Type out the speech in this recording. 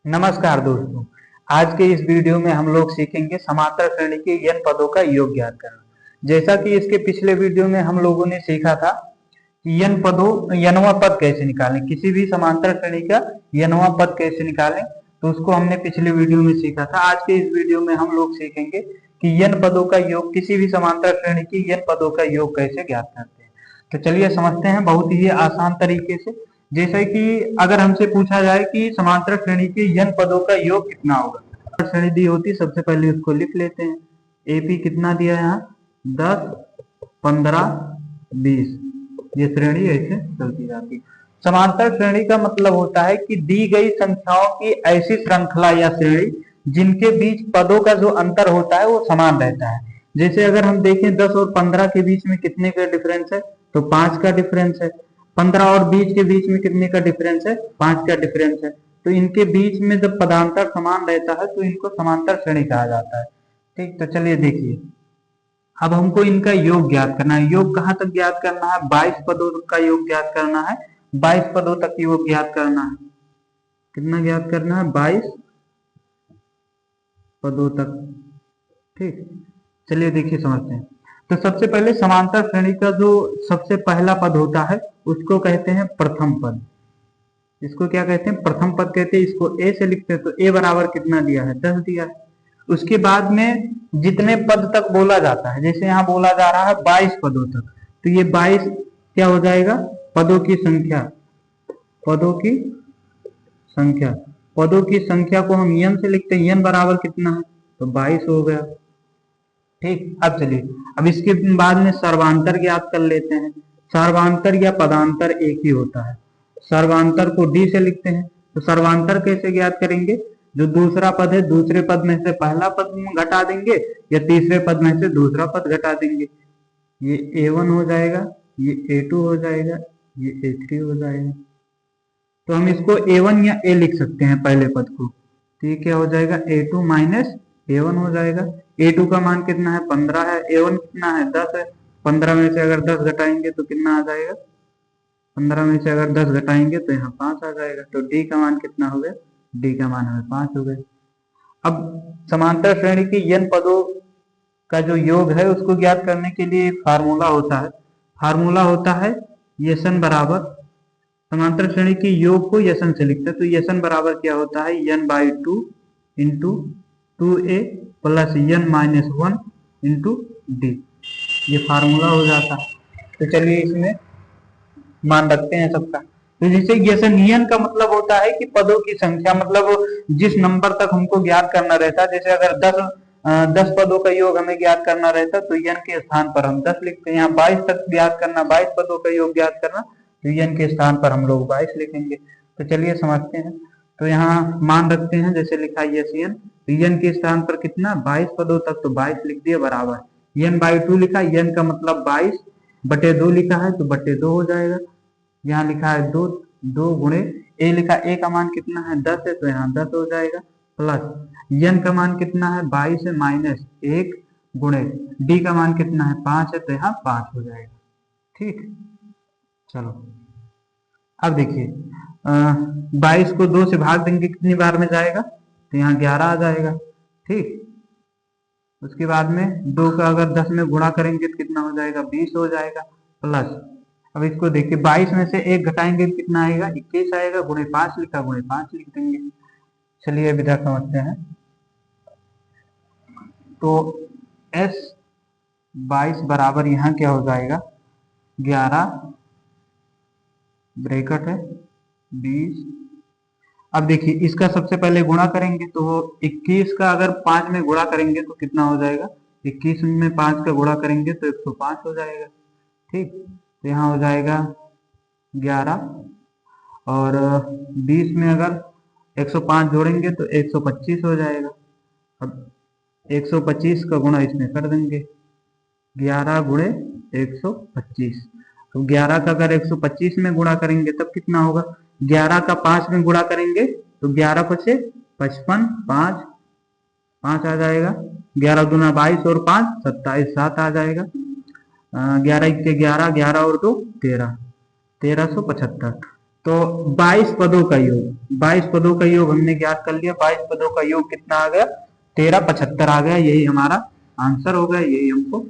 नमस्कार दोस्तों। आज के इस वीडियो में हम लोग सीखेंगे समांतर श्रेणी के n पदों का योग ज्ञात करना। जैसा कि इसके पिछले वीडियो में हम लोगों ने सीखा था कि nवां पद कैसे निकालें, किसी भी समांतर श्रेणी का nवां पद कैसे निकालें, तो उसको हमने पिछले वीडियो में सीखा था। आज के इस वीडियो में हम लोग सीखेंगे कि n पदों का योग, किसी भी समांतर श्रेणी की n पदों का योग कैसे ज्ञात करते हैं। तो चलिए समझते हैं बहुत ही आसान तरीके से। जैसे कि अगर हमसे पूछा जाए कि समांतर श्रेणी के n पदों का योग कितना होगा, श्रेणी दी होती, सबसे पहले उसको लिख लेते हैं। एपी कितना दिया है यहाँ, 10, 15, 20। ये श्रेणी ऐसे चलती जाती। समांतर श्रेणी का मतलब होता है कि दी गई संख्याओं की ऐसी श्रृंखला या श्रेणी जिनके बीच पदों का जो अंतर होता है वो समान रहता है। जैसे अगर हम देखें 10 और 15 के बीच में कितने का डिफरेंस है, तो 5 का डिफरेंस है। 15 और 20 के बीच में कितने का डिफरेंस है, 5 का डिफरेंस है। तो इनके बीच में जब पदांतर समान रहता है तो इनको समांतर श्रेणी कहा जाता है। ठीक, तो चलिए देखिए, अब हमको इनका योग ज्ञात करना है। योग कहाँ तक ज्ञात करना है, 22 पदों का योग ज्ञात करना है। 22 पदों तक योग ज्ञात करना है। कितना ज्ञात करना है, 22 पदों तक। ठीक, चलिए देखिए समझते हैं। तो सबसे पहले समांतर श्रेणी का जो सबसे पहला पद होता है उसको कहते हैं प्रथम पद। इसको क्या कहते हैं, प्रथम पद कहते हैं। इसको ए से लिखते हैं। तो ए बराबर कितना दिया है, 10 दिया है। उसके बाद में जितने पद तक बोला जाता है, जैसे यहाँ बोला जा रहा है 22 पदों तक, तो ये 22 क्या हो जाएगा, पदों की संख्या। पदों की संख्या, पदों की संख्या को हम n से लिखते हैं। n बराबर कितना है, तो 22 हो गया। ठीक, अब चलिए, अब इसके बाद में सर्वांतर ज्ञात कर लेते हैं। सर्वांतर या पदांतर एक ही होता है। सर्वांतर को डी से लिखते हैं। तो सर्वांतर कैसे ज्ञात करेंगे, जो दूसरा पद है दूसरे पद में से पहला पद घटा देंगे या तीसरे पद में से दूसरा पद घटा देंगे। ये a1 हो जाएगा, ये a2 हो जाएगा, ये a3 हो जाएगा। तो हम इसको a1 या a लिख सकते हैं पहले पद को। तो ये क्या हो जाएगा, a2 माइनस a1 हो जाएगा। a2 का मान कितना है, 15 है। a1 कितना है, 10 है। 15 में से अगर 10 घटाएंगे तो कितना आ जाएगा, 15 में से अगर 10 घटाएंगे तो यहाँ 5 आ जाएगा। तो डी का मान कितना हो गया, डी का मान हमें 5 हो गया। अब समांतर श्रेणी की n पदों का जो योग है उसको ज्ञात करने के लिए फार्मूला होता है। फार्मूला होता है यसन बराबर, समांतर श्रेणी की योग को यसन से लिखते हैं। तो यसन बराबर क्या होता है, n/2 into 2a plus n minus 1 into D. ये फार्मूला हो जाता है। तो चलिए इसमें मान रखते हैं सबका। तो जैसे यसन का मतलब होता है कि पदों की संख्या, मतलब जिस नंबर तक हमको ज्ञात करना रहता है। जैसे अगर 10 पदों का योग हमें ज्ञात करना रहता तो n के स्थान पर हम 10 लिखते हैं। यहाँ 22 तक ज्ञात करना, 22 पदों का योग ज्ञात करना, तो n के स्थान पर हम लोग 22 लिखेंगे। तो चलिए समझते हैं। तो यहाँ मान रखते हैं, जैसे लिखा यस n, तो n के स्थान पर कितना, 22 पदों तक, तो 22 लिख दिया बराबर n/2 लिखा। n का मतलब 22 बटे 2 लिखा है तो बटे 2 हो जाएगा। यहाँ लिखा है 2, 2 गुणे ए लिखा, ए का मान कितना है, 10 है, तो यहाँ 10 हो जाएगा। प्लस n का मान कितना है, 22 है, माइनस 1 गुणे डी का मान कितना है, 5 है, तो यहाँ 5 हो जाएगा। ठीक, चलो अब देखिए, 22 को 2 से भाग देंगे कितनी बार में जाएगा, तो यहाँ 11 आ जाएगा। ठीक, उसके बाद में 2 का अगर 10 में गुणा करेंगे तो कितना हो जाएगा, 20 हो जाएगा। प्लस अब इसको देखिए, 22 में से 1 घटाएंगे तो कितना आएगा, 21 आएगा। गुणे 5 लिखा, गुणे 5 लिख देंगे। चलिए विधा समझते हैं। तो S22 बराबर यहाँ क्या हो जाएगा, 11 ब्रैकेट है 20। अब देखिए इसका सबसे पहले गुणा करेंगे तो 21 का अगर 5 में गुणा करेंगे तो कितना हो जाएगा, 21 में 5 का गुणा करेंगे तो 105 हो जाएगा। ठीक, तो यहाँ हो जाएगा 11 और 20 में अगर 105 जोड़ेंगे तो 125 हो जाएगा। अब 125 का गुणा इसमें कर देंगे, 11 गुणे 125। तो 11 का अगर 125 में गुणा करेंगे तब कितना होगा, 11 का 5 में गुणा करेंगे तो 11 पचे 55, 5 आ जाएगा। 11 दूना 22 और 5 27, 7 आ जाएगा। 11 के 11, 11 और 2 13, 1375। तो 22 पदों का योग, 22 पदों का योग हमने ज्ञात कर लिया। 22 पदों का योग कितना आ गया? 1375 आ गया। यही हमारा आंसर हो गया, यही हमको